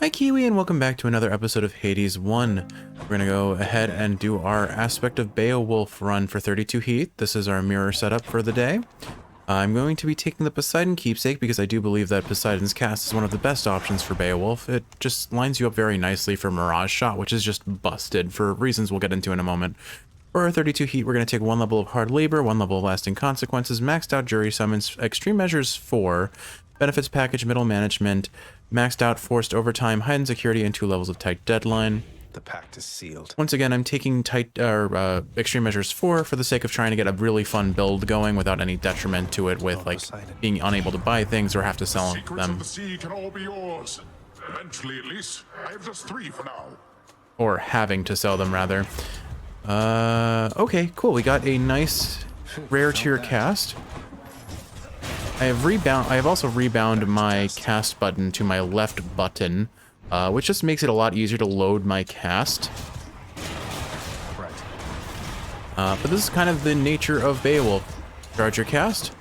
Hi Kiwi, and welcome back to another episode of Hades 1. We're going to go ahead and do our Aspect of Beowulf run for 32 heat. This is our mirror setup for the day. I'm going to be taking the Poseidon keepsake because I do believe that Poseidon's cast is one of the best options for Beowulf. It just lines you up very nicely for Mirage Shot, which is just busted for reasons we'll get into in a moment. For our 32 heat, we're going to take 1 level of Hard Labor, 1 level of Lasting Consequences, maxed out Jury Summons, Extreme Measures 4, Benefits Package, Middle Management, maxed out Forced Overtime, Heightened Security, and 2 levels of Tight Deadline. The pact is sealed. Once again, I'm taking Extreme Measures 4 for the sake of trying to get a really fun build going without any detriment to it with like being unable to buy things or have to sell them. Secrets of the sea can all be yours. Eventually, at least. I have just 3 for now. Or having to sell them, rather. Okay, cool. We got a nice rare tier cast. I have also rebound my cast button to my left button, which just makes it a lot easier to load my cast. Right. But this is kind of the nature of Beowulf. Charge your cast,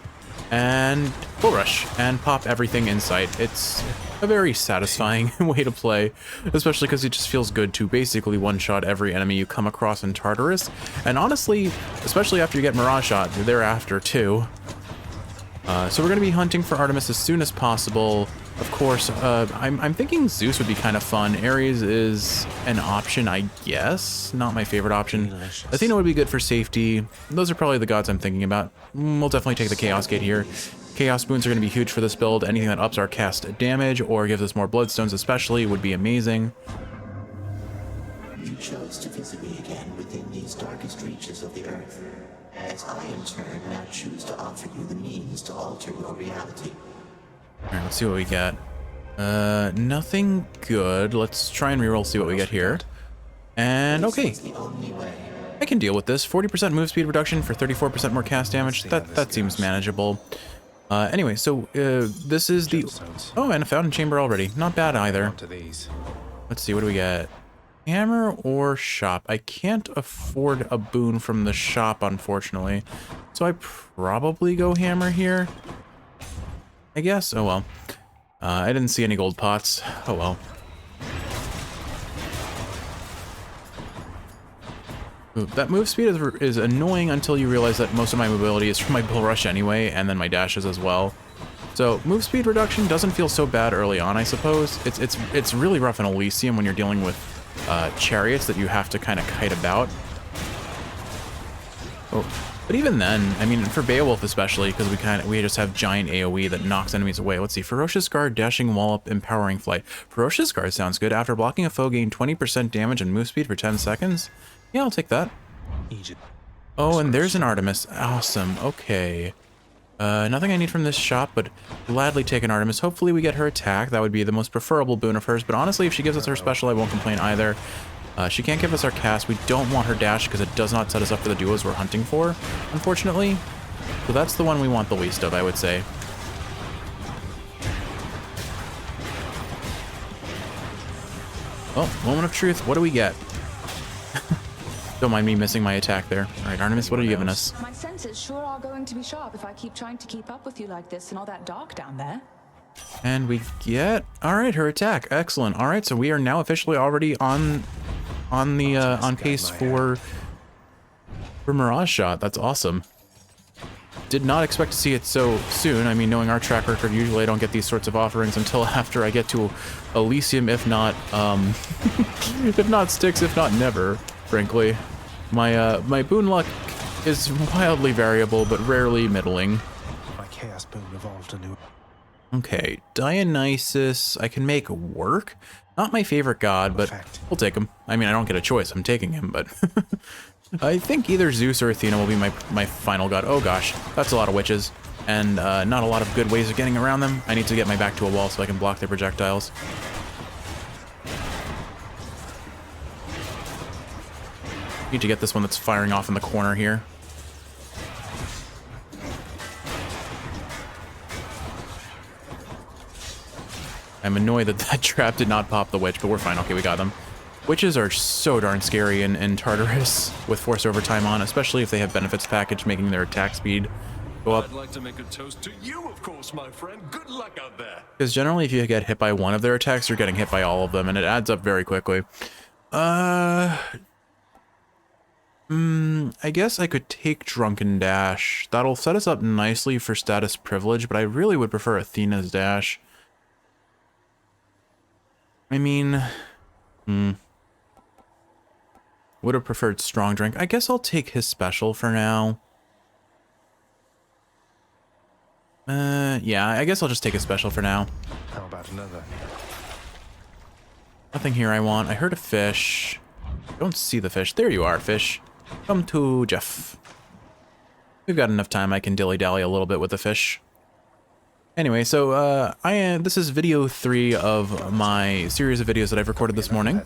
and full rush, and pop everything in sight. It's a very satisfying way to play, especially because it just feels good to basically one-shot every enemy you come across in Tartarus. And honestly, especially after you get Mirage Shot, thereafter too. So we're going to be hunting for Artemis as soon as possible. Of course, I'm thinking Zeus would be kind of fun. Ares is an option, I guess. Not my favorite option. Athena would be good for safety. Those are probably the gods I'm thinking about. We'll definitely take the Chaos Gate here. Chaos Boons are going to be huge for this build. Anything that ups our cast damage or gives us more Bloodstones especially would be amazing. You chose to visit me again within these darkest reaches of the earth, as I in turn now choose to offer you the means to alter your reality. Alright, let's see what we get. Nothing good. Let's try and reroll, see what we get here. And okay. I can deal with this. 40% move speed reduction for 34% more cast damage. That seems manageable. Anyway, so this is the... Oh, and a Fountain Chamber already. Not bad either. Let's see, what do we get? Hammer or shop? I can't afford a boon from the shop, unfortunately. So I probably go hammer here, I guess. Oh well. I didn't see any gold pots. Oh well. Ooh, that move speed is annoying until you realize that most of my mobility is from my bull rush anyway, and then my dashes as well. So move speed reduction doesn't feel so bad early on, I suppose. It's really rough in Elysium when you're dealing with chariots that you have to kind of kite about. Oh, but even then, I mean, for Beowulf especially, because we just have giant AoE that knocks enemies away. Let's see, Ferocious Guard, Dashing Wallop, Empowering Flight. Ferocious Guard sounds good. After blocking a foe, gain 20% damage and move speed for 10 seconds. Yeah, I'll take that. Egypt. Oh, and there's an Artemis. Awesome. Okay. Nothing I need from this shop, but gladly take an Artemis. Hopefully we get her attack. That would be the most preferable boon of hers, but honestly, if she gives us her special, I won't complain either. She can't give us our cast. We don't want her dash because it does not set us up for the duos we're hunting for, unfortunately. So that's the one we want the least of, I would say. Oh, moment of truth. What do we get? Don't mind me missing my attack there. All right, Artemis, what are you giving us? My senses sure are going to be sharp if I keep trying to keep up with you like this and all that dark down there. And we get, all right, her attack. Excellent. All right, so we are now officially already on pace for Mirage Shot. That's awesome. Did not expect to see it so soon. I mean, knowing our track record, usually I don't get these sorts of offerings until after I get to Elysium, if not, if not Styx, if not never. Frankly, my boon luck is wildly variable, but rarely middling. My chaos boon evolved anew. Okay, Dionysus, I can make work. Not my favorite god, but we'll take him. I mean, I don't get a choice. I'm taking him, but I think either Zeus or Athena will be my final god. Oh gosh, that's a lot of witches, and not a lot of good ways of getting around them. I need to get my back to a wall so I can block their projectiles. Need to get this one that's firing off in the corner here. I'm annoyed that that trap did not pop the witch, but we're fine. Okay, we got them. Witches are so darn scary in Tartarus with Force Overtime on, especially if they have benefits package making their attack speed go up. I'd like to make a toast to you, of course, my friend. Good luck out there. Because generally if you get hit by one of their attacks, you're getting hit by all of them, and it adds up very quickly. I guess I could take Drunken Dash. That'll set us up nicely for status privilege, but I really would prefer Athena's Dash. I mean, would have preferred Strong Drink. I guess I'll take his special for now. Yeah, I guess I'll just take a special for now. How about another? Nothing here I want. I heard a fish. Don't see the fish. There you are, fish. Come to Jeff. We've got enough time. I can dilly-dally a little bit with the fish. Anyway, so this is video 3 of my series of videos that I've recorded this morning.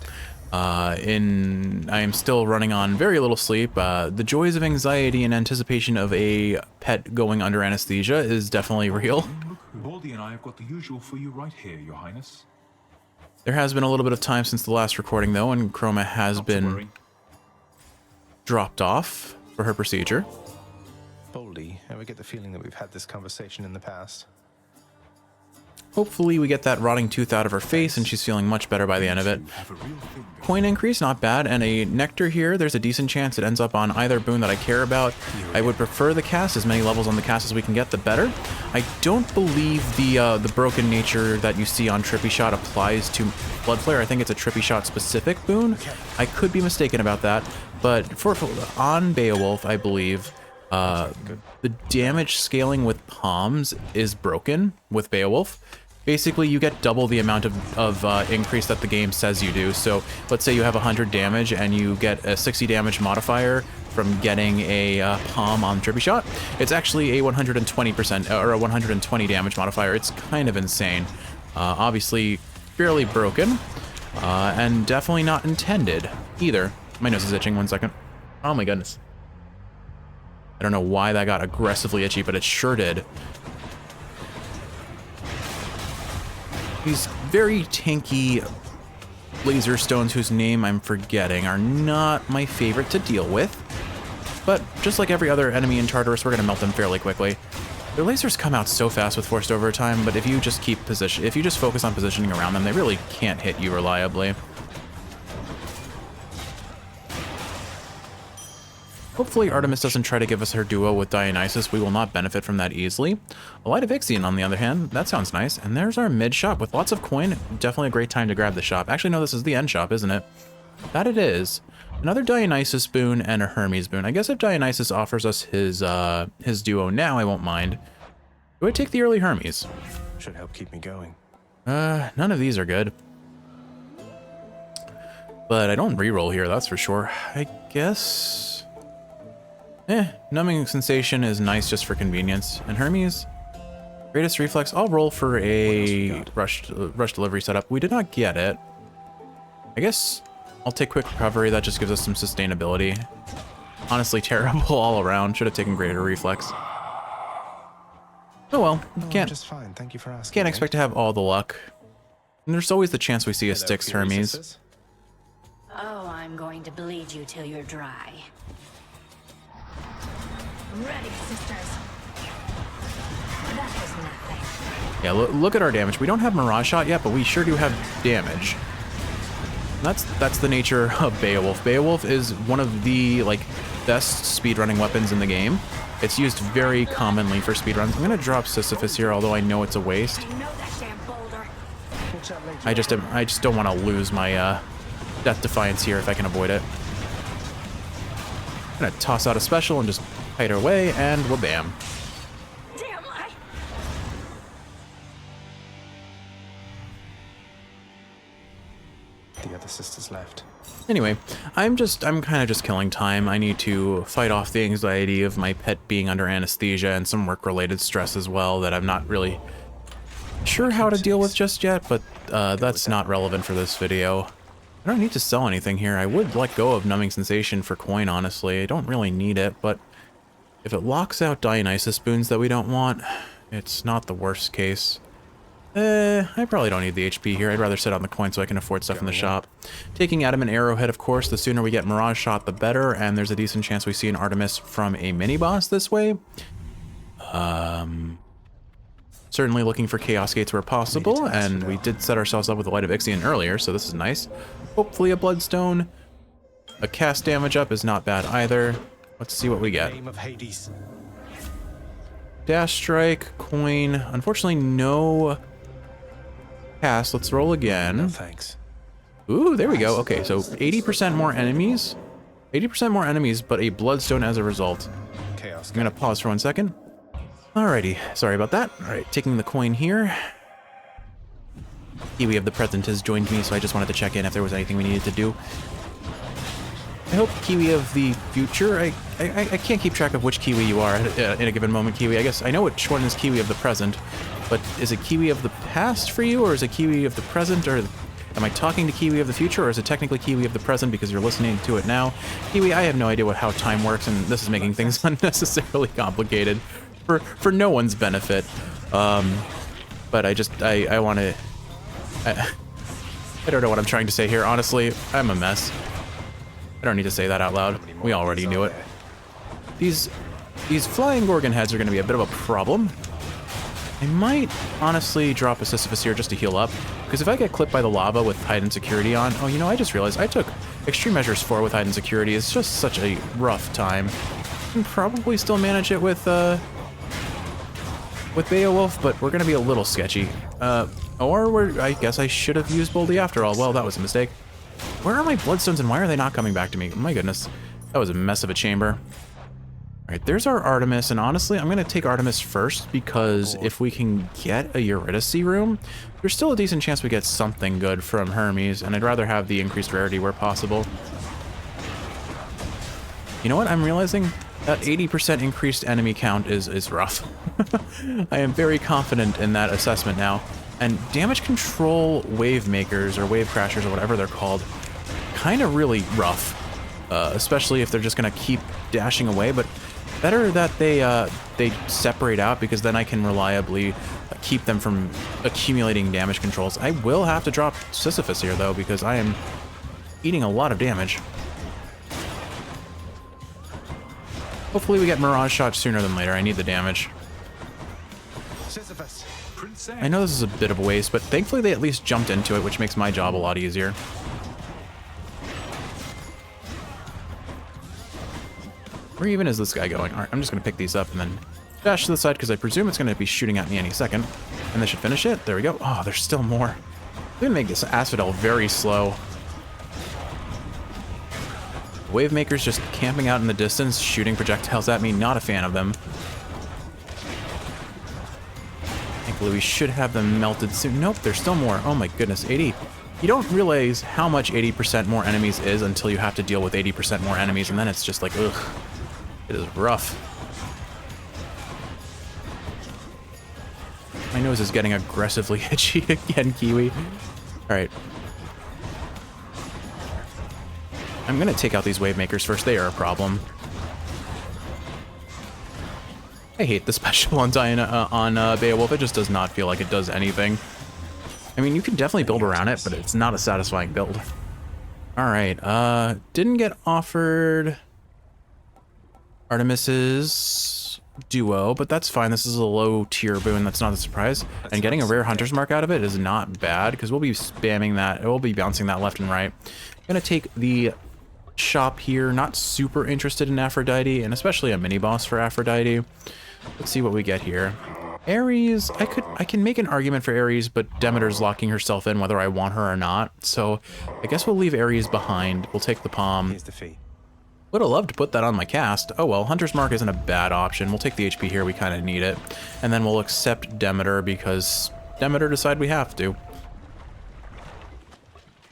I am still running on very little sleep. The joys of anxiety and anticipation of a pet going under anesthesia is definitely real. Baldy and I have got the usual for you right here, Your Highness. There has been a little bit of time since the last recording, though, and Chroma has been dropped off for her procedure. Boldy, ever get the feeling that we've had this conversation in the past? Hopefully we get that rotting tooth out of her face and she's feeling much better by the end of it. Coin increase, not bad, and a nectar here. There's a decent chance it ends up on either boon that I care about. I would prefer the cast. As many levels on the cast as we can get, the better. I don't believe the broken nature that you see on Trippy Shot applies to Blood Flare. I think it's a Trippy Shot specific boon. I could be mistaken about that, but on Beowulf, I believe the damage scaling with palms is broken with Beowulf. Basically, you get double the amount of increase that the game says you do. So let's say you have 100 damage and you get a 60 damage modifier from getting a palm on Trippy Shot. It's actually a 120% or a 120 damage modifier. It's kind of insane. Obviously, fairly broken and definitely not intended either. My nose is itching. 1 second. Oh my goodness. I don't know why that got aggressively itchy, but it sure did. These very tanky laser stones, whose name I'm forgetting, are not my favorite to deal with. But just like every other enemy in Tartarus, we're going to melt them fairly quickly. Their lasers come out so fast with forced overtime, but if you just if you just focus on positioning around them, they really can't hit you reliably. Hopefully Artemis doesn't try to give us her duo with Dionysus. We will not benefit from that easily. A Light of Ixion, on the other hand, that sounds nice. And there's our mid shop with lots of coin. Definitely a great time to grab the shop. Actually, no, this is the end shop, isn't it? That it is. Another Dionysus boon and a Hermes boon. I guess if Dionysus offers us his duo now, I won't mind. Do I take the early Hermes? Should help keep me going. None of these are good. But I don't reroll here, that's for sure. I guess... Numbing Sensation is nice just for convenience. And Hermes, Greatest Reflex, I'll roll for a rush delivery setup. We did not get it. I guess I'll take Quick Recovery, that just gives us some sustainability. Honestly, terrible all around. Should have taken Greater Reflex. Oh well, can't, just fine. Thank you for asking. Can't expect to have all the luck. And there's always the chance we see a Styx Hermes. Sisters? Oh, I'm going to bleed you till you're dry. Ready, sisters. That was nothing. Yeah, look at our damage. We don't have Mirage Shot yet, but we sure do have damage. That's the nature of Beowulf. Beowulf is one of the best speedrunning weapons in the game. It's used very commonly for speedruns. I'm gonna drop Sisyphus here, although I know it's a waste. I know that damn boulder. I just don't want to lose my Death Defiance here if I can avoid it. I'm gonna toss out a special and just kite her away, and wha-bam. Damn, The other sisters left. Anyway, I'm kind of just killing time. I need to fight off the anxiety of my pet being under anesthesia and some work-related stress as well that I'm not really sure how to deal with just yet, but that's not relevant for this video. I don't need to sell anything here. I would let go of Numbing Sensation for coin, honestly. I don't really need it, but if it locks out Dionysus boons that we don't want, it's not the worst case. I probably don't need the HP here. I'd rather sit on the coin so I can afford stuff in the shop. Taking Adamant Arrowhead, of course. The sooner we get Mirage Shot, the better, and there's a decent chance we see an Artemis from a mini-boss this way. Certainly looking for chaos gates where possible, and we did set ourselves up with a Light of Ixion earlier, so this is nice. Hopefully a Bloodstone. A cast damage up is not bad either. Let's see what we get. Name of Hades. Dash strike, coin. Unfortunately, no cast. Let's roll again. No thanks. Ooh, there we go. Okay, so 80% more enemies. 80% more enemies, but a Bloodstone as a result. Chaos. I'm gonna pause for 1 second. Alrighty, sorry about that. Alright, taking the coin here. Kiwi of the present has joined me, so I just wanted to check in if there was anything we needed to do. I hope Kiwi of the future, I can't keep track of which Kiwi you are in a given moment, Kiwi. I guess I know which one is Kiwi of the present, but is it Kiwi of the past for you, or is it Kiwi of the present, or am I talking to Kiwi of the future, or is it technically Kiwi of the present because you're listening to it now? Kiwi, I have no idea how time works, and this is making things unnecessarily complicated for no one's benefit. But I want to... I don't know what I'm trying to say here. Honestly, I'm a mess. I don't need to say that out loud. We already knew it. These flying Gorgon heads are going to be a bit of a problem. I might honestly drop a Sisyphus here just to heal up, because if I get clipped by the lava with heightened security on... Oh, you know, I just realized I took extreme measures 4 with heightened security. It's just such a rough time. I can probably still manage it with Beowulf, but we're going to be a little sketchy. I guess I should have used Boldy after all. Well, that was a mistake. Where are my Bloodstones and why are they not coming back to me? My goodness, that was a mess of a chamber. All right, there's our Artemis, and honestly, I'm going to take Artemis first because if we can get a Eurydice room, there's still a decent chance we get something good from Hermes, and I'd rather have the increased rarity where possible. You know what? I'm realizing that 80% increased enemy count is rough. I am very confident in that assessment now. And damage control wave makers or wave crashers or whatever they're called, kind of really rough, especially if they're just gonna keep dashing away. But better that they separate out, because then I can reliably keep them from accumulating damage controls. I will have to drop Sisyphus here though, because I am eating a lot of damage. Hopefully we get Mirage Shot sooner than later. I need the damage. Sisyphus. I know this is a bit of a waste, but thankfully they at least jumped into it, which makes my job a lot easier. Where even is this guy going? Alright, I'm just going to pick these up and then dash to the side, because I presume it's going to be shooting at me any second. And this should finish it. There we go. Oh, there's still more. I'm going to make this Asphodel very slow. Wave makers just camping out in the distance, shooting projectiles at me. Not a fan of them. Thankfully, we should have them melted soon. Nope, there's still more. Oh my goodness, 80. You don't realize how much 80% more enemies is until you have to deal with 80% more enemies, and then it's just like, ugh. It is rough. My nose is getting aggressively itchy again, Kiwi. Alright. I'm gonna take out these wave makers first. They are a problem. I hate the special on Beowulf. It just does not feel like it does anything. I mean, you can definitely build around it, but it's not a satisfying build. Alright, didn't get offered Artemis's duo, but that's fine. This is a low tier boon. That's not a surprise. And getting a rare Hunter's Mark out of it is not bad, because we'll be spamming that. We'll be bouncing that left and right. I'm gonna take the shop here. Not super interested in Aphrodite, and especially a mini boss for Aphrodite. Let's see what we get here. Ares, I can make an argument for Ares, but Demeter's locking herself in whether I want her or not. So I guess we'll leave Ares behind. We'll take the Palm. Here's the fee. Would have loved to put that on my cast. Oh well, Hunter's Mark isn't a bad option. We'll take the HP here, we kind of need it. And then we'll accept Demeter because Demeter decided we have to.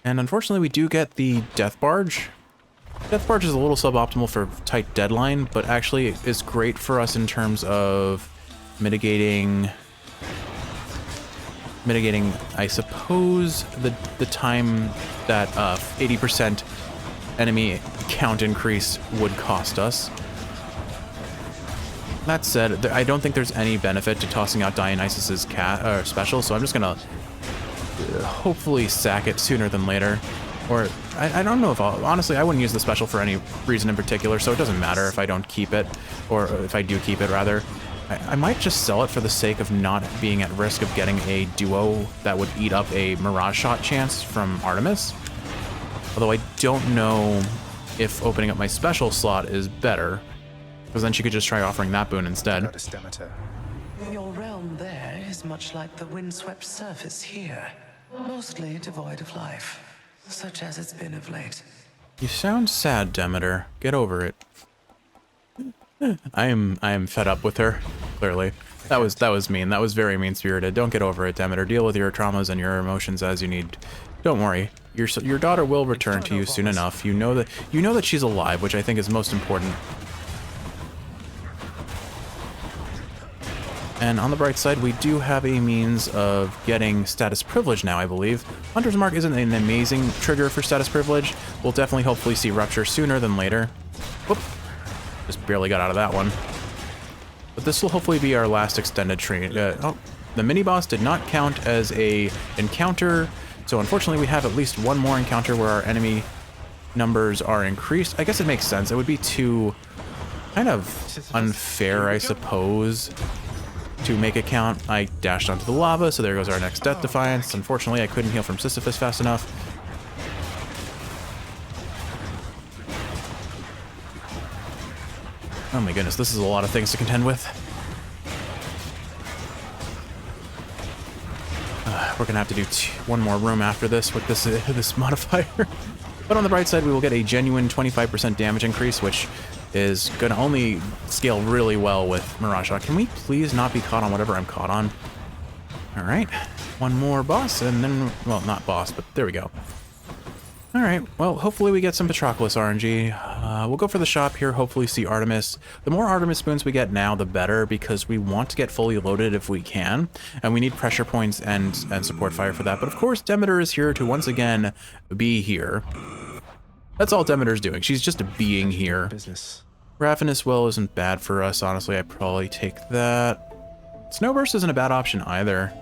And unfortunately we do get the Death Barge. Death Barge is a little suboptimal for tight deadline, but actually is great for us in terms of mitigating, I suppose, the time that 80% enemy count increase would cost us. That said, I don't think there's any benefit to tossing out Dionysus's special, so I'm just gonna hopefully sack it sooner than later. Or, I don't know if honestly, I wouldn't use the special for any reason in particular, so it doesn't matter if I don't keep it, or if I do keep it, rather. I might just sell it for the sake of not being at risk of getting a duo that would eat up a Mirage Shot chance from Artemis. Although I don't know if opening up my special slot is better, because then she could just try offering that boon instead. Your realm there is much like the windswept surface here, mostly devoid of life, such as it's been of late. You sound sad, Demeter. Get over it. I am fed up with her, clearly. That was mean. That was very mean-spirited. Don't get over it, Demeter. Deal with your traumas and your emotions as you need. Don't worry. Your daughter will return to you soon enough. You know that she's alive, which I think is most important. And on the bright side, we do have a means of getting status privilege now, I believe. Hunter's Mark isn't an amazing trigger for status privilege. We'll definitely hopefully see Rupture sooner than later. Whoop. Just barely got out of that one. But this will hopefully be our last extended train. Oh, the mini-boss did not count as a encounter, so unfortunately we have at least one more encounter where our enemy numbers are increased. I guess it makes sense. It would be too kind of unfair, I suppose, to make it count. I dashed onto the lava, so there goes our next Death Defiance. Unfortunately, I couldn't heal from Sisyphus fast enough. Oh my goodness, this is a lot of things to contend with. We're gonna have to do one more room after this with this modifier. But on the bright side, we will get a genuine 25% damage increase, which is gonna only scale really well with Mirage Shot. Can we please not be caught on whatever I'm caught on? All right, one more boss, and then, well, not boss, but there we go. All right, well, hopefully we get some Patroclus RNG. We'll go for the shop here, hopefully see Artemis. The more Artemis spoons we get now, the better, because we want to get fully loaded if we can, and we need pressure points and support fire for that. But of course, Demeter is here to once again be here. That's all Demeter's doing. She's just being here. Ravenous Well isn't bad for us, honestly. I'd probably take that. Snowburst isn't a bad option either,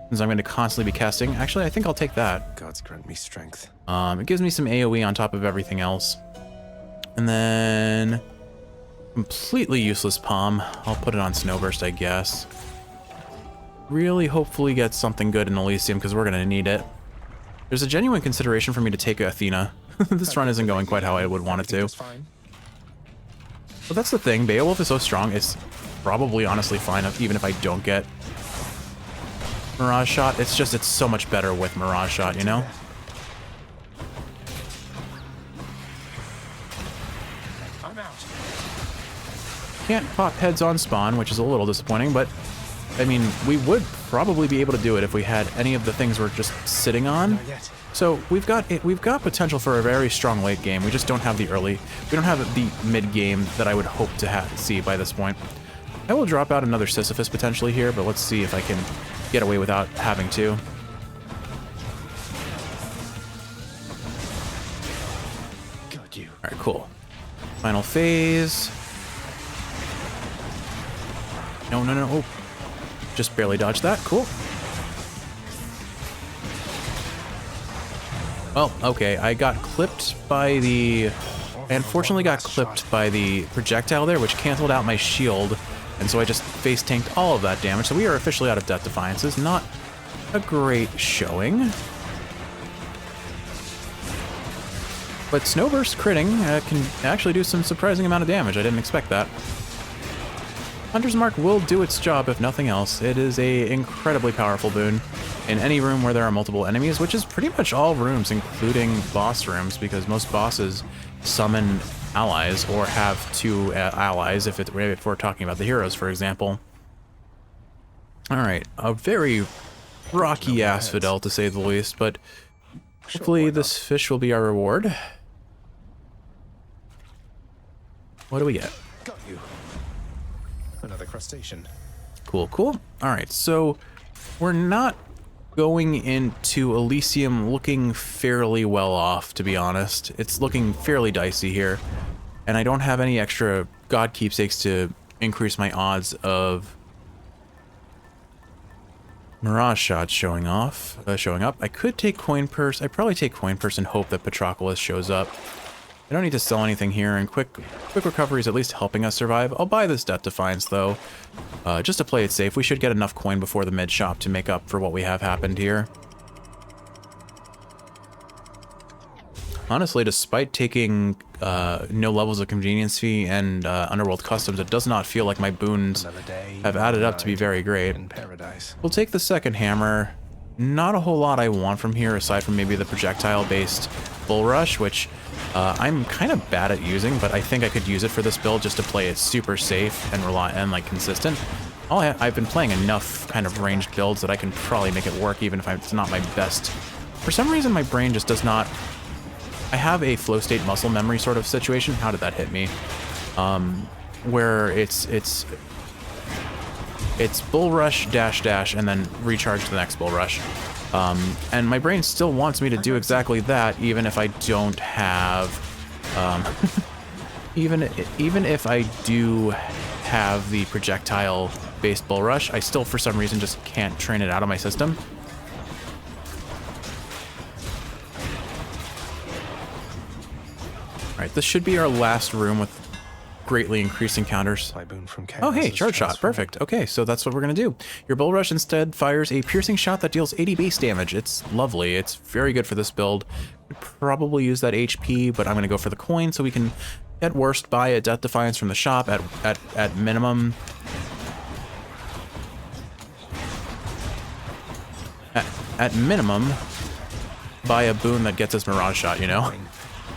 since I'm going to constantly be casting. Actually, I think I'll take that. Gods grant me strength. It gives me some AoE on top of everything else. And then completely useless Palm. I'll put it on Snowburst, I guess. Really hopefully get something good in Elysium, because we're going to need it. There's a genuine consideration for me to take Athena. This run isn't going quite how I would want it to. But that's the thing. Beowulf is so strong, it's probably honestly fine even if I don't get Mirage Shot. It's just, it's so much better with Mirage Shot, you know? I'm out. Can't pop heads on spawn, which is a little disappointing, but I mean, we would probably be able to do it if we had any of the things we're just sitting on. So we've got potential for a very strong late game. We just don't have the mid game that I would hope to see by this point. I will drop out another Sisyphus potentially here, but let's see if I can get away without having to. Got you. All right, cool. Final phase. No. Oh, just barely dodged that. Cool. Well, okay, I unfortunately got clipped by the projectile there, which canceled out my shield, and so I just face tanked all of that damage. So we are officially out of Death Defiances. Not a great showing. But Snowburst critting can actually do some surprising amount of damage. I didn't expect that. Hunter's Mark will do its job, if nothing else. It is a incredibly powerful boon in any room where there are multiple enemies, which is pretty much all rooms, including boss rooms, because most bosses summon allies or have two allies, if we're talking about the heroes, for example. All right, a very rocky asphodel, to say the least, but hopefully this fish will be our reward. What do we get? Got you. Another crustacean. Cool. All right, so we're not going into Elysium looking fairly well off, to be honest. It's looking fairly dicey here, and I don't have any extra god keepsakes to increase my odds of Mirage Shots showing up. I could take Coin Purse. I'd probably take Coin Purse and hope that Patroclus shows up. I don't need to sell anything here, and quick recovery is at least helping us survive. I'll buy this Death Defiance, though, just to play it safe. We should get enough coin before the mid shop to make up for what we have happened here. Honestly, despite taking no levels of convenience fee and Underworld Customs, it does not feel like my boons have added up to be very great. In paradise. We'll take the second hammer. Not a whole lot I want from here, aside from maybe the projectile-based Bull Rush, which I'm kind of bad at using, but I think I could use it for this build just to play it super safe and like consistent. I've been playing enough kind of ranged builds that I can probably make it work, even if it's not my best. For some reason, my brain just does not. I have a flow state muscle memory sort of situation. How did that hit me? Where it's Bull Rush, dash, dash, and then recharge the next Bull Rush. And my brain still wants me to do exactly that, even if I don't have, even if I do have the projectile-based Bull Rush, I still, for some reason, just can't train it out of my system. Alright, this should be our last room with greatly increasing counters. Oh hey, charge shot, perfect. Okay, so that's what we're gonna do. Your Bull Rush instead fires a piercing shot that deals 80 base damage. It's lovely, it's very good for this build. Could probably use that HP, but I'm gonna go for the coin so we can, at worst, buy a Death Defiance from the shop at minimum. At minimum, buy a boon that gets us Mirage Shot, you know?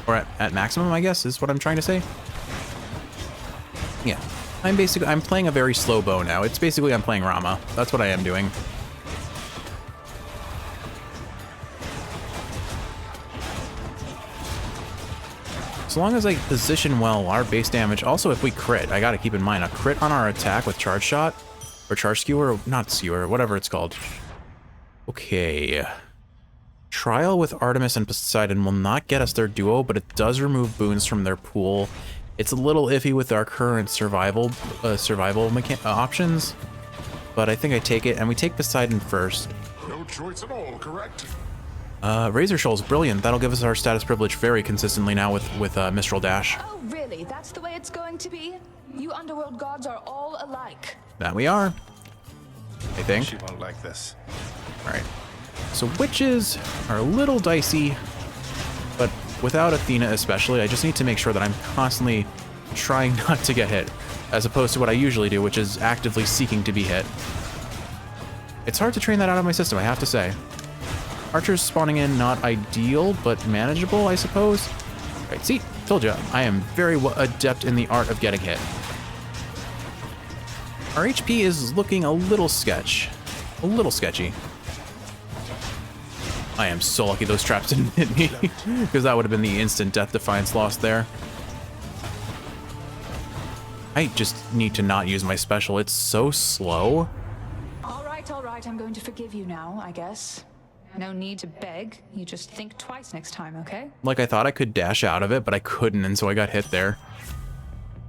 Or at maximum, I guess, is what I'm trying to say. Yeah, I'm playing a very slow bow now. It's basically I'm playing Rama. That's what I am doing. As long as I position well, our base damage, also if we crit, I gotta keep in mind, a crit on our attack with charge shot, or charge skewer, not skewer, whatever it's called. Okay. Trial with Artemis and Poseidon will not get us their duo, but it does remove boons from their pool. It's a little iffy with our current survival options, but I think I take it, and we take Poseidon first. No choice at all, correct? Razor Shoal's brilliant. That'll give us our status privilege very consistently now with Mistral Dash. Oh, really? That's the way it's going to be? You underworld gods are all alike. That we are, I think. She won't like this. All right. So witches are a little dicey, but without Athena especially, I just need to make sure that I'm constantly trying not to get hit, as opposed to what I usually do, which is actively seeking to be hit. It's hard to train that out of my system, I have to say. Archers spawning in, not ideal, but manageable, I suppose. All right, see, told you, I am very adept in the art of getting hit. Our HP is looking a little sketchy. I am so lucky those traps didn't hit me, because that would have been the instant Death Defiance loss there. I just need to not use my special. It's so slow. All right, I'm going to forgive you now, I guess. No need to beg. You just think twice next time, okay? Like, I thought I could dash out of it, but I couldn't, and so I got hit there.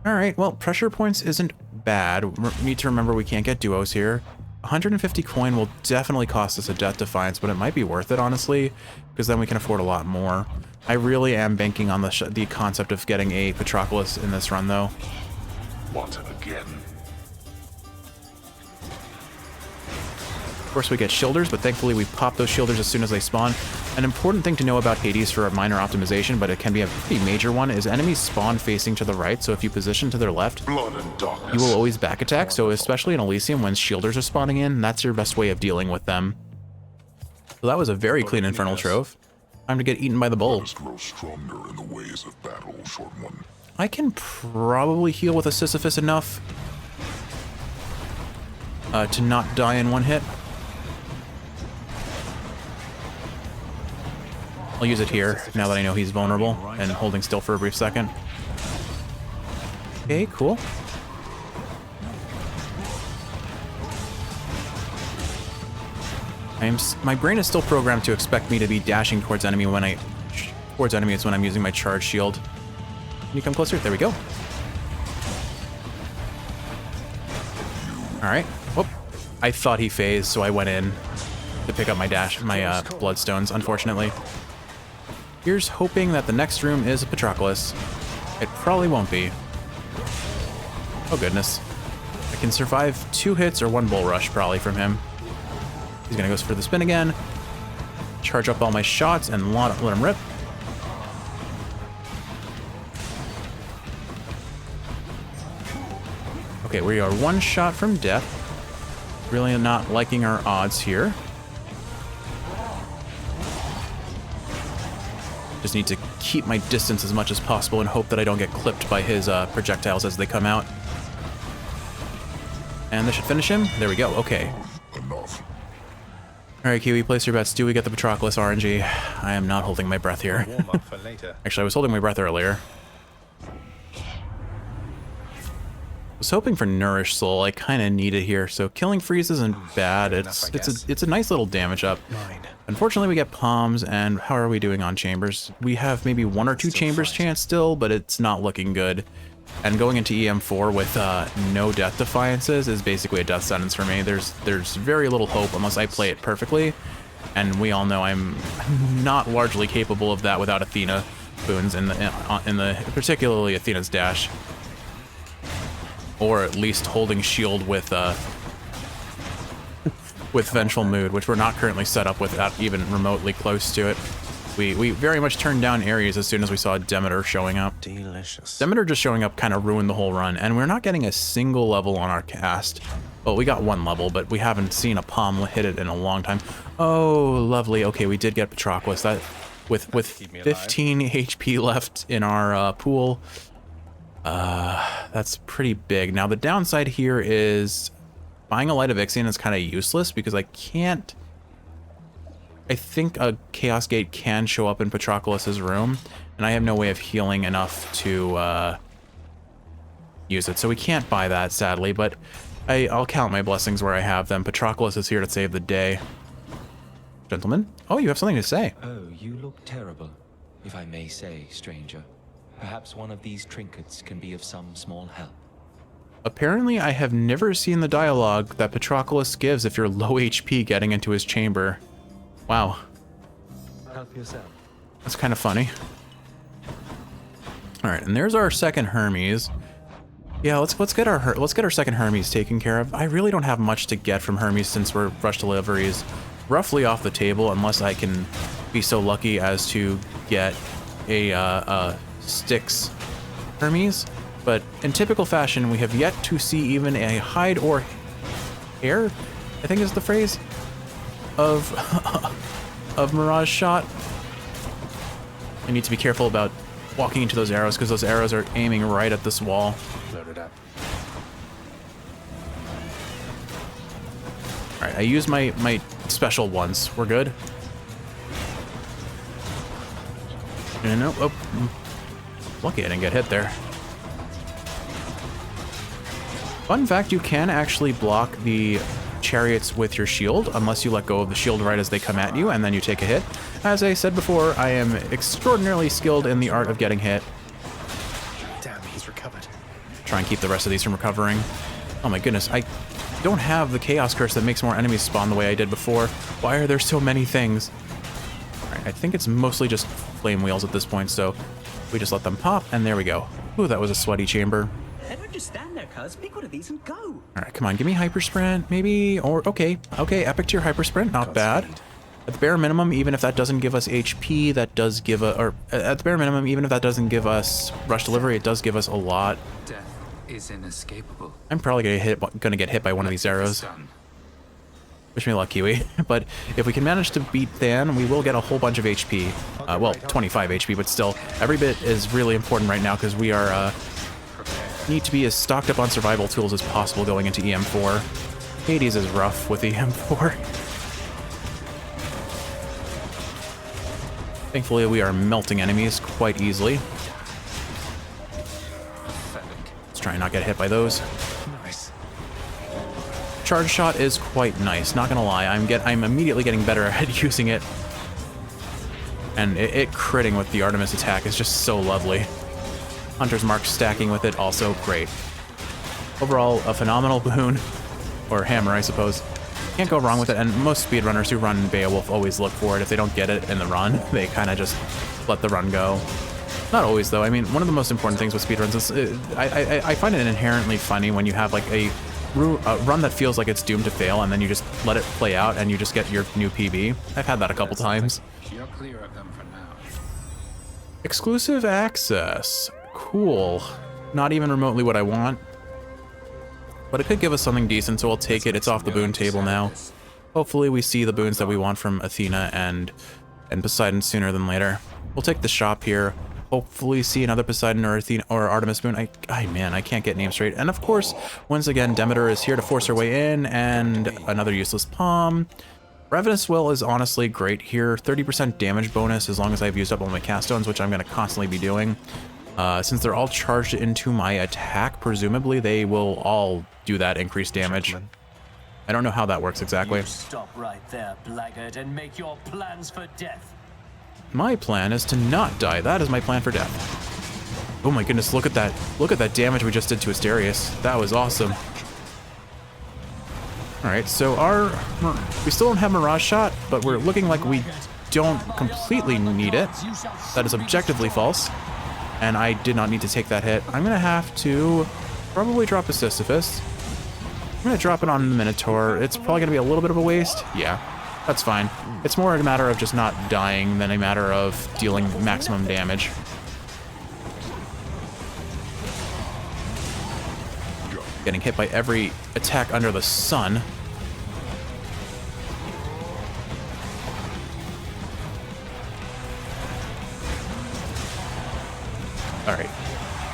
All right, well, pressure points isn't bad. We need to remember we can't get duos here. 150 coin will definitely cost us a Death Defiance, but it might be worth it, honestly, because then we can afford a lot more. I really am banking on the concept of getting a Patroclus in this run, though. What again? Of course, we get shielders, but thankfully we pop those shielders as soon as they spawn. An important thing to know about Hades for a minor optimization, but it can be a pretty major one, is enemies spawn facing to the right, so if you position to their left, Blood and darkness. you will always back attack, so especially in Elysium when shielders are spawning in, that's your best way of dealing with them. So that was a very clean Infernal Trove. Time to get eaten by the bull. Let us grow stronger in the ways of battle, short one. I can probably heal with a Sisyphus enough to not die in one hit. I'll use it here, now that I know he's vulnerable, and holding still for a brief second. Okay, cool. My brain is still programmed to expect me to be dashing towards enemy when enemies when I'm using my charge shield. Can you come closer? There we go. Alright. Whoop. I thought he phased, so I went in to pick up my dash, my bloodstones, unfortunately. Here's hoping that the next room is a Patroclus. It probably won't be. Oh goodness. I can survive 2 hits or 1 bull rush probably from him. He's gonna go for the spin again. Charge up all my shots and let him rip. Okay, we are 1 shot from death. Really not liking our odds here. Just need to keep my distance as much as possible and hope that I don't get clipped by his projectiles as they come out. And this should finish him. There we go. Okay. Enough. All right, Kiwi, place your bets. Do we get the Patroclus RNG? I am not holding my breath here. Warm up for later. Actually, I was holding my breath earlier. I was hoping for Nourish Soul. I kind of need it here. So killing Freeze isn't bad. It's a nice little damage up. Unfortunately, we get Palms, and how are we doing on Chambers? We have maybe 1 or 2 Chambers chance still, but it's not looking good. And going into EM4 with no Death Defiances is basically a death sentence for me. There's very little hope unless I play it perfectly, and we all know I'm not largely capable of that without Athena boons in the particularly Athena's dash, or at least holding shield with Vengeful Mood, which we're not currently set up with even remotely close to it. We very much turned down Ares as soon as we saw Demeter showing up. Delicious. Demeter just showing up kind of ruined the whole run, and we're not getting a single level on our cast. Well, we got 1 level, but we haven't seen a Palm hit it in a long time. Oh, lovely. Okay, we did get Patroclus. That with 15 HP left in our pool. That's pretty big. Now the downside here is buying a Light of Ixion is kind of useless because I think a Chaos Gate can show up in Patroclus's room, and I have no way of healing enough to use it. So we can't buy that, sadly, but I'll count my blessings where I have them. Patroclus is here to save the day. Gentlemen? Oh, you have something to say. Oh, you look terrible, if I may say, stranger. Perhaps one of these trinkets can be of some small help. Apparently, I have never seen the dialogue that Patroclus gives if you're low HP getting into his chamber. Wow. Help yourself. That's kind of funny. All right, and there's our second Hermes. Yeah, let's get our second Hermes taken care of. I really don't have much to get from Hermes since we're rush deliveries roughly off the table, unless I can be so lucky as to get a Styx Hermes. But in typical fashion, we have yet to see even a hide or hair, I think is the phrase, of Mirage Shot. I need to be careful about walking into those arrows because those arrows are aiming right at this wall. Load it up. All right, I used my special once. We're good. No, oh, lucky I didn't get hit there. Fun fact, you can actually block the chariots with your shield unless you let go of the shield right as they come at you and then you take a hit. As I said before, I am extraordinarily skilled in the art of getting hit. Damn, he's recovered. Try and keep the rest of these from recovering. Oh my goodness, I don't have the Chaos Curse that makes more enemies spawn the way I did before. Why are there so many things? Alright, I think it's mostly just flame wheels at this point, so we just let them pop, and there we go. Ooh, that was a sweaty chamber. Hey, don't just stand there, cuz. Pick one of these and go. Alright, come on, give me Hyper Sprint, maybe, or, okay, Epic Tier Hyper Sprint, not bad. At the bare minimum, even if that doesn't give us HP, that does give a, or at the bare minimum, even if that doesn't give us Rush Delivery, it does give us a lot. Death is inescapable. I'm probably gonna get hit by one of these arrows. Wish me luck, Kiwi. But if we can manage to beat Than, we will get a whole bunch of HP. Well, 25 HP, but still, every bit is really important right now because we are, need to be as stocked up on survival tools as possible going into EM4. Hades is rough with EM4. Thankfully, we are melting enemies quite easily. Let's try and not get hit by those. Nice. Charge shot is quite nice, not gonna lie. I'm immediately getting better at using it. And it critting with the Artemis attack is just so lovely. Hunter's Mark stacking with it, also great. Overall, a phenomenal boon. Or hammer, I suppose. Can't go wrong with it, and most speedrunners who run Beowulf always look for it. If they don't get it in the run, they kind of just let the run go. Not always, though. I mean, one of the most important things with speedruns is I find it inherently funny when you have like a run that feels like it's doomed to fail, and then you just let it play out and you just get your new PB. I've had that a couple times. You're clear of them for now. Exclusive access. Cool. Not even remotely what I want. But it could give us something decent, so we'll take it. It's off the boon table now. Hopefully we see the boons that we want from Athena and Poseidon sooner than later. We'll take the shop here. Hopefully see another Poseidon or Athena or Artemis boon. Man, I can't get names straight. And of course, once again, Demeter is here to force her way in, and another useless palm. Ravenous Will is honestly great here. 30% damage bonus as long as I've used up all my cast stones, which I'm going to constantly be doing. Since they're all charged into my attack, presumably they will all do that increased damage. I don't know how that works exactly. You stop right there, blackguard, and make your plans for death. My plan is to not die. That is my plan for death. Oh my goodness, look at that. Look at that damage we just did to Asterius. That was awesome. Alright, so we still don't have Mirage Shot, but we're looking like we don't completely need it. That is objectively false. And I did not need to take that hit. I'm gonna have to probably drop a Sisyphus. I'm gonna drop it on the Minotaur. It's probably gonna be a little bit of a waste. Yeah. That's fine. It's more a matter of just not dying than a matter of dealing maximum damage. Getting hit by every attack under the sun. Alright.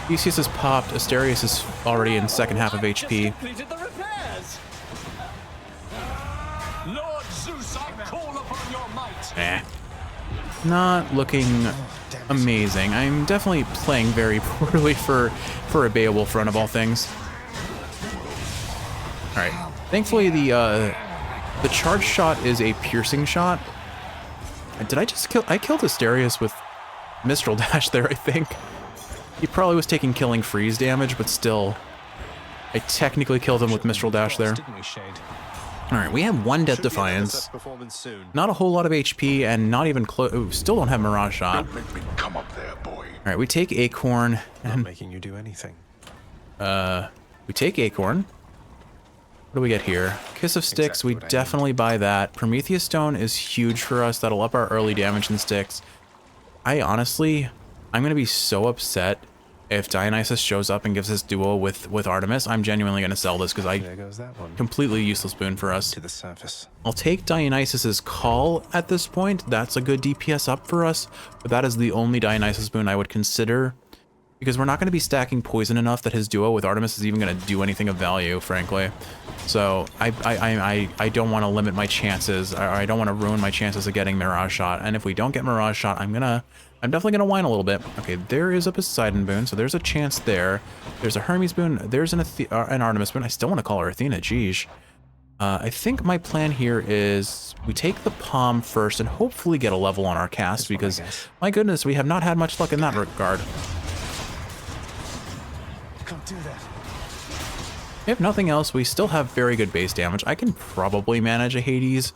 Theseus is popped. Asterius is already in second half of HP. Not looking amazing. I'm definitely playing very poorly for a Beowulf run of all things. All right. Thankfully, the charge shot is a piercing shot. Did I just kill? I killed Asterius with Mistral Dash there, I think. He probably was taking killing freeze damage, but still, I technically killed him with Mistral Dash there. Alright, we have one Death Defiance, not a whole lot of HP, and not even close. Ooh, still don't have Mirage Shot. Come up there, boy. Alright, we take Acorn. Not making you do anything. We take Acorn. What do we get here? Kiss of Styx, we definitely buy that. Prometheus Stone is huge for us. That'll up our early damage in Styx. I'm going to be so upset if Dionysus shows up and gives us duo with Artemis. I'm genuinely going to sell this because There goes that one. Completely useless boon for us. To the surface. I'll take Dionysus's call at this point. That's a good DPS up for us, but that is the only Dionysus boon I would consider because we're not going to be stacking poison enough that his duo with Artemis is even going to do anything of value, frankly. So I don't want to limit my chances. I don't want to ruin my chances of getting Mirage Shot. And if we don't get Mirage Shot, I'm definitely gonna whine a little bit. Okay, there is a Poseidon boon, so there's a chance there. There's a Hermes boon. There's an Artemis boon. I still want to call her Athena. Jeez. I think my plan here is we take the palm first and hopefully get a level on our cast because, my goodness, we have not had much luck in that regard. Can't do that. If nothing else, we still have very good base damage. I can probably manage a Hades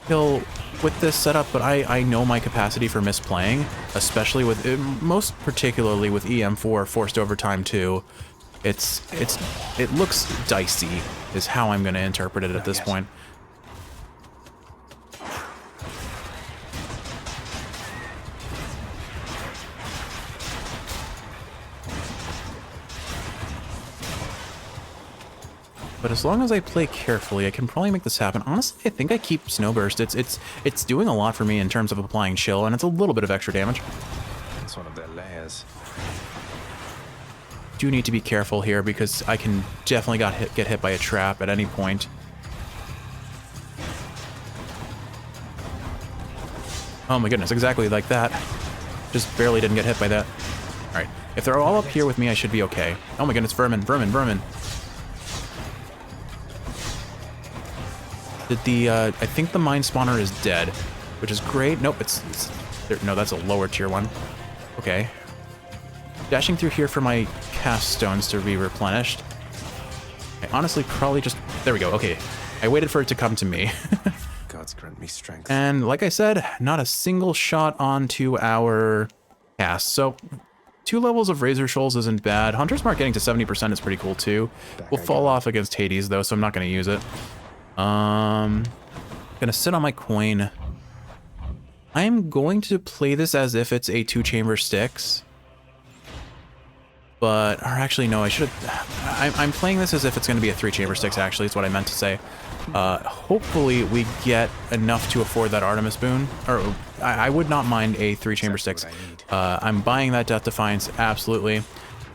kill with this setup, but I know my capacity for misplaying, especially with, most particularly with EM4 forced overtime 2. It looks dicey, is how I'm going to interpret it at this point. But as long as I play carefully, I can probably make this happen. Honestly, I think I keep Snowburst. It's doing a lot for me in terms of applying chill, and it's a little bit of extra damage. It's one of their layers. Do need to be careful here because I can definitely get hit by a trap at any point. Oh my goodness, exactly like that. Just barely didn't get hit by that. All right, if they're all up here with me, I should be okay. Oh my goodness, vermin, vermin, vermin. I think the mine spawner is dead, which is great. Nope, no, that's a lower tier one. Okay. Dashing through here for my cast stones to be replenished. I honestly probably just, there we go. Okay, I waited for it to come to me. gods grant me strength. And like I said, not a single shot onto our cast. So 2 levels of Razor Shoals isn't bad. Hunter's Mark getting to 70% is pretty cool too. We'll fall off against Hades though, so I'm not going to use it. Gonna sit on my coin. I'm going to play this as if it's a 2-chamber Styx. But, or actually no, I should have, I'm playing this as if it's going to be a 3-chamber Styx actually, is what I meant to say. Hopefully we get enough to afford that Artemis boon, or I would not mind a 3-chamber Styx. I'm buying that Death Defiance, absolutely.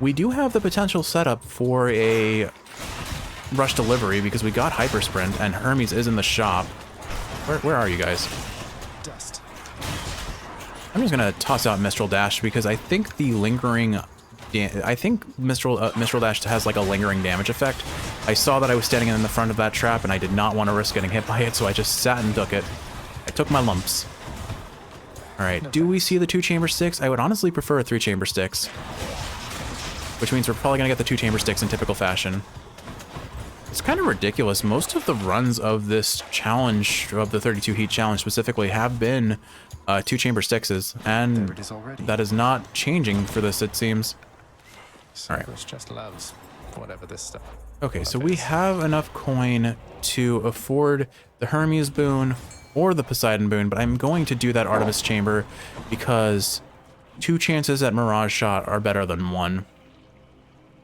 We do have the potential setup for a rush delivery because we got Hyper Sprint and Hermes is in the shop. Where are you guys? Dust. I'm just gonna toss out Mistral Dash because I think the lingering, I think Mistral Dash has like a lingering damage effect. I saw that I was standing in the front of that trap and I did not want to risk getting hit by it, so I just sat and took it. I took my lumps. All right, do we see the 2-chamber Styx? I would honestly prefer a 3-chamber Styx, which means we're probably gonna get the 2-chamber Styx in typical fashion. It's kind of ridiculous. Most of the runs of this challenge, of the 32 heat challenge specifically, have been 2-chamber Styxes, and that is not changing for this, it seems. All right. Just loves whatever this stuff. Okay, so we have enough coin to afford the Hermes boon or the Poseidon boon, but I'm going to do that Artemis chamber because 2 chances at Mirage Shot are better than 1.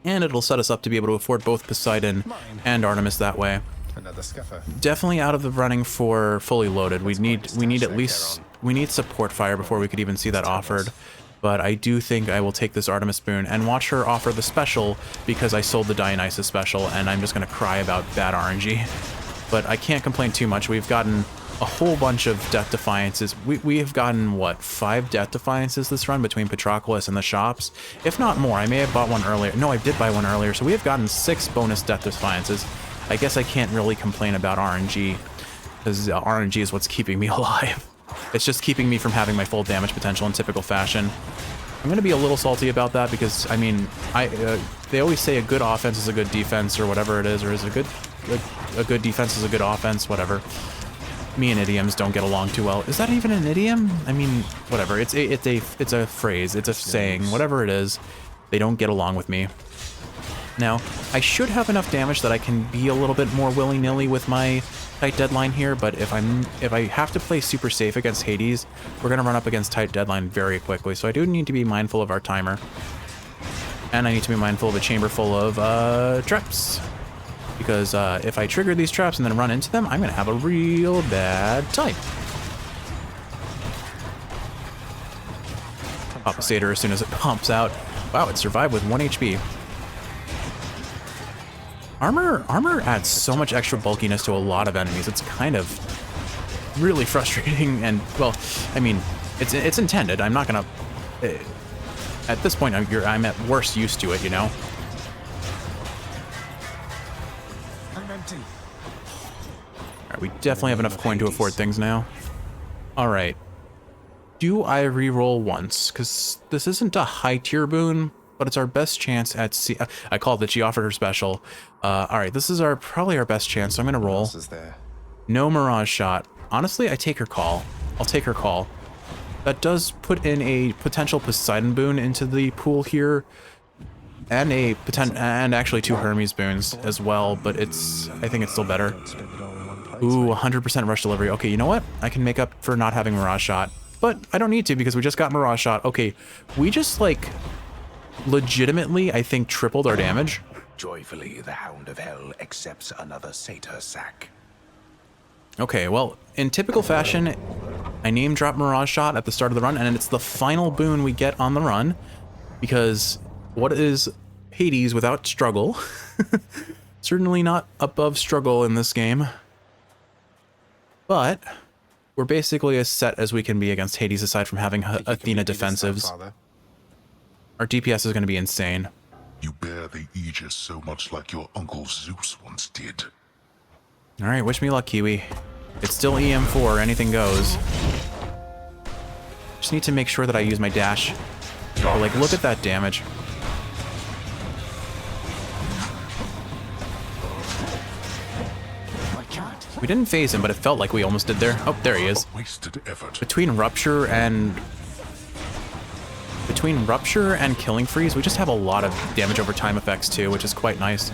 And it'll set us up to be able to afford both Poseidon and Artemis that way. Another scuffer. Definitely out of the running for fully loaded. We need at least support fire before we could even see that offered. But I do think I will take this Artemis boon and watch her offer the special because I sold the Dionysus special and I'm just going to cry about bad RNG. But I can't complain too much. We've gotten a whole bunch of Death Defiances. We have gotten, what, 5 Death Defiances this run between Patroclus and the shops? If not more. I may have bought one earlier. No, I did buy one earlier. So we have gotten 6 bonus Death Defiances. I guess I can't really complain about RNG because RNG is what's keeping me alive. It's just keeping me from having my full damage potential in typical fashion. I'm going to be a little salty about that because, I mean, they always say a good offense is a good defense or whatever it is, or is a good defense is a good offense, whatever. Me and idioms don't get along too well. Is that even an idiom? I mean, whatever. It's a phrase. It's a saying. Whatever it is, they don't get along with me. Now, I should have enough damage that I can be a little bit more willy-nilly with my tight deadline here, but if I have to play super safe against Hades, we're gonna run up against tight deadline very quickly. So I do need to be mindful of our timer. And I need to be mindful of a chamber full of traps. Because if I trigger these traps and then run into them, I'm going to have a real bad time. Pop a Satyr as soon as it pumps out. Wow, it survived with 1 HP. Armor adds so much extra bulkiness to a lot of enemies. It's kind of really frustrating and, well, I mean, it's intended. I'm not going to... At this point, I'm at worst used to it, you know? Alright, we definitely have enough coin to afford things now. Alright. Do I reroll once? Because this isn't a high tier boon, but it's our best chance at I call it that she offered her special. Alright, this is probably our best chance, so I'm going to roll. No Mirage Shot. Honestly, I take her call. I'll take her call. That does put in a potential Poseidon boon into the pool here. And and actually 2 Hermes boons as well, but I think it's still better. Ooh, 100% rush delivery. Okay, you know what? I can make up for not having Mirage Shot, but I don't need to because we just got Mirage Shot. Okay, we just like legitimately, I think, tripled our damage. Joyfully, the Hound of Hell accepts another satyr sack. Okay, well, in typical fashion, I name drop Mirage Shot at the start of the run, and it's the final boon we get on the run because what is Hades without struggle? Certainly not above struggle in this game. But we're basically as set as we can be against Hades aside from having Athena defensives. Our DPS is going to be insane. You bear the Aegis so much like your Uncle Zeus once did. Alright, wish me luck, Kiwi. It's still EM4, anything goes. Just need to make sure that I use my dash. But, like, look at that damage. We didn't phase him, but it felt like we almost did there. Oh, there he is. Wasted effort. Between Rupture and Killing Freeze, we just have a lot of damage over time effects too, which is quite nice.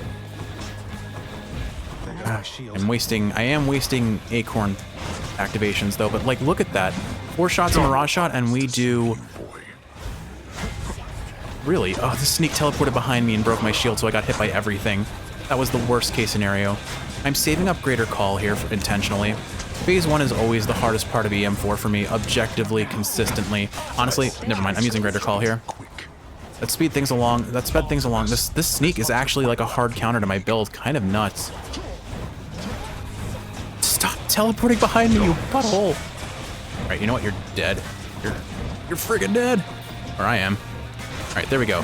I am wasting Acorn activations though, but like look at that. 4 shots of Mirage Shot and we do... Really? Oh, the sneak teleported behind me and broke my shield, so I got hit by everything. That was the worst case scenario. I'm saving up Greater Call here intentionally. Phase 1 is always the hardest part of EM4 for me, objectively, consistently. Honestly, never mind, I'm using Greater Call here. That sped things along. This sneak is actually like a hard counter to my build. Kind of nuts. Stop teleporting behind me, you butthole! Alright, you know what? You're dead. You're friggin' dead! Or I am. Alright, there we go.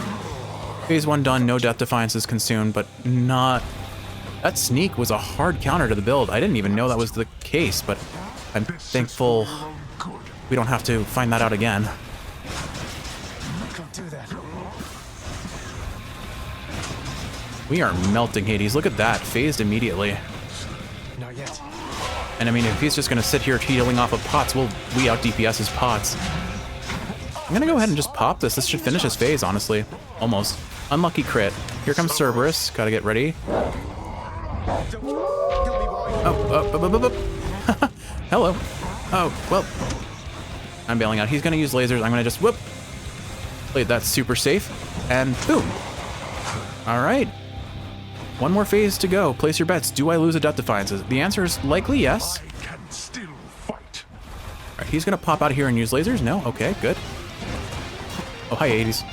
Phase 1 done, no Death Defiances consumed, but not... That sneak was a hard counter to the build. I didn't even know that was the case, but I'm thankful we don't have to find that out again. Don't do that. We are melting Hades. Look at that. Phased immediately. Not yet. And I mean, if he's just going to sit here healing off of pots, we out DPS his pots. I'm going to go ahead and just pop this. This should finish his phase, honestly. Almost. Unlucky crit. Here comes Cerberus. Gotta get ready. Oh, hello. Oh, well. I'm bailing out. He's going to use lasers. I'm going to just whoop. Played that super safe. And boom. All right. One more phase to go. Place your bets. Do I lose a Death Defiances? The answer is likely yes. I can still fight. All right, he's going to pop out of here and use lasers. No? Okay, good. Oh, hi, 80s.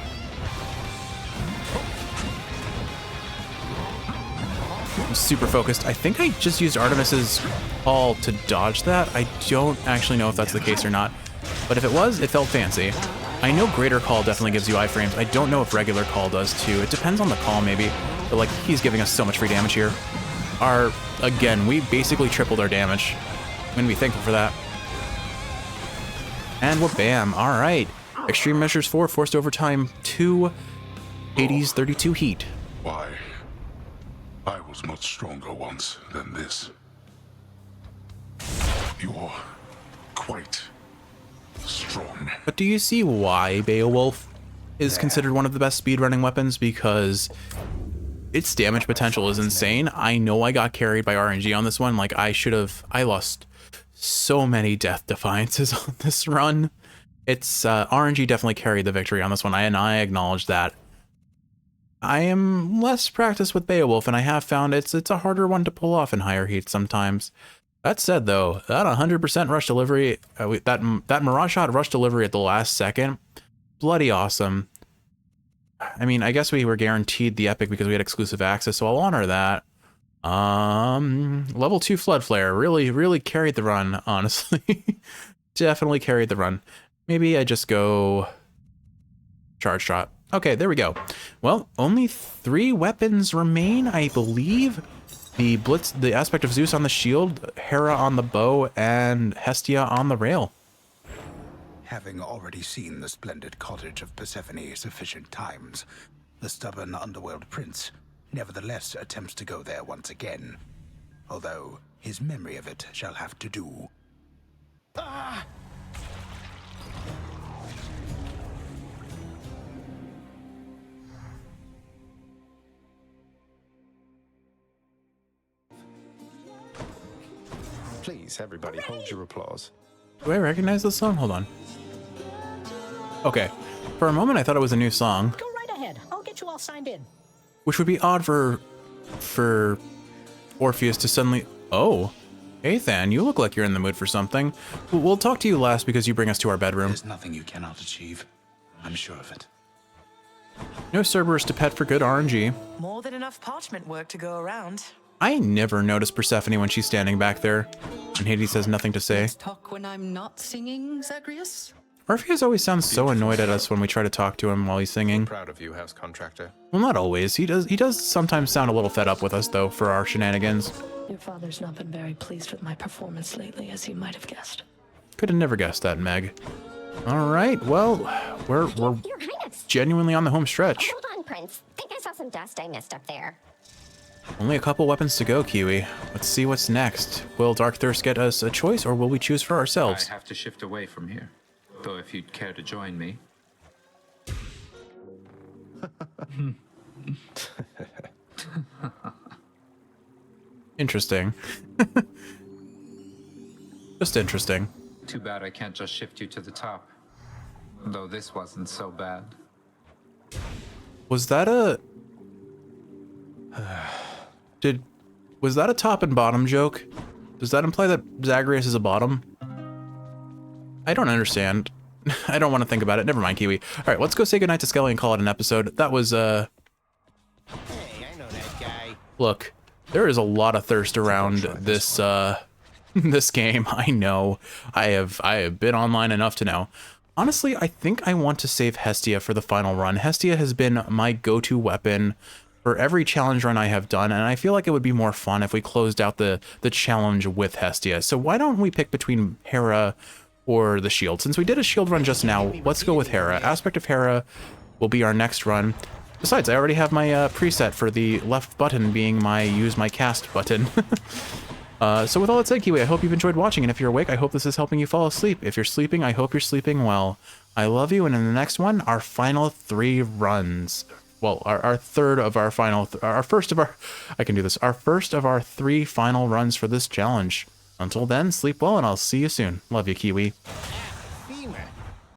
I'm super focused. I think I just used Artemis's call to dodge that. I don't actually know if that's the case or not. But if it was, it felt fancy. I know Greater Call definitely gives you iframes. I don't know if regular call does too. It depends on the call maybe. But like, he's giving us so much free damage here. Again, we basically tripled our damage. I'm gonna be thankful for that. And wha-bam, all right. Extreme Measures 4, Forced Overtime 2, Hades 32 Heat. Why? I was much stronger once than this. You're quite strong. But do you see why Beowulf is considered one of the best speedrunning weapons? Because its damage potential is insane. I know I got carried by RNG on this one. Like, I lost so many Death Defiances on this run. It's, RNG definitely carried the victory on this one, and I acknowledge that. I am less practiced with Beowulf, and I have found it's a harder one to pull off in higher heat sometimes. That said, though, that 100% rush delivery, that Mirage Shot rush delivery at the last second, bloody awesome. I mean, I guess we were guaranteed the epic because we had exclusive access, so I'll honor that. Level 2 Flood Flare really carried the run, honestly. Definitely carried the run. Maybe I just go Charge Shot. Okay, there we go. Well, only 3 weapons remain, I believe. The Blitz, the Aspect of Zeus on the shield, Hera on the bow, and Hestia on the rail. Having already seen the splendid cottage of Persephone sufficient times, the stubborn underworld prince nevertheless attempts to go there once again, although his memory of it shall have to do. Ah! Please, everybody, hold your applause. Do I recognize this song? Hold on. Okay. For a moment, I thought it was a new song. Go right ahead. I'll get you all signed in. Which would be odd for Orpheus to suddenly... Oh. Hey, Than, you look like you're in the mood for something. We'll talk to you last because you bring us to our bedroom. There's nothing you cannot achieve. I'm sure of it. No Cerberus to pet for good RNG. More than enough parchment work to go around. I never notice Persephone when she's standing back there, and Hades has nothing to say. Let's talk when I'm not singing, Zagreus? Orpheus always sounds so annoyed at us when we try to talk to him while he's singing. Proud of you, House Contractor. Well, not always. He does sometimes sound a little fed up with us, though, for our shenanigans. Your father's not been very pleased with my performance lately, as you might have guessed. Could have never guessed that, Meg. All right, well, we're Your Highness. genuinely on the home stretch. Hold on, Prince. Think I saw some dust I missed up there. Only a couple weapons to go, Kiwi. Let's see what's next. Will Dark Thirst get us a choice, or will we choose for ourselves? I have to shift away from here. Though if you'd care to join me. Interesting. Just interesting. Too bad I can't just shift you to the top. Though this wasn't so bad. Was that a... Was that a top and bottom joke? Does that imply that Zagreus is a bottom? I don't understand. I don't want to think about it. Never mind, Kiwi. All right, let's go say goodnight to Skelly and call it an episode. That was, Hey, I know that guy. Look, there is a lot of thirst around this, this game. I know. I have been online enough to know. Honestly, I think I want to save Hestia for the final run. Hestia has been my go-to weapon for every challenge run I have done, and I feel like it would be more fun if we closed out the challenge with Hestia. So why don't we pick between Hera or the shield? Since we did a shield run just now, let's go with Hera. Aspect of Hera will be our next run. Besides, I already have my preset for the left button being my use my cast button. So with all that said, Kiwi, I hope you've enjoyed watching, and if you're awake, I hope this is helping you fall asleep. If you're sleeping, I hope you're sleeping well. I love you, and in the next one, our final 3 runs. Well, our third of our final, our first of our, I can do this, our first of our 3 final runs for this challenge. Until then, sleep well, and I'll see you soon. Love you, Kiwi. Femur.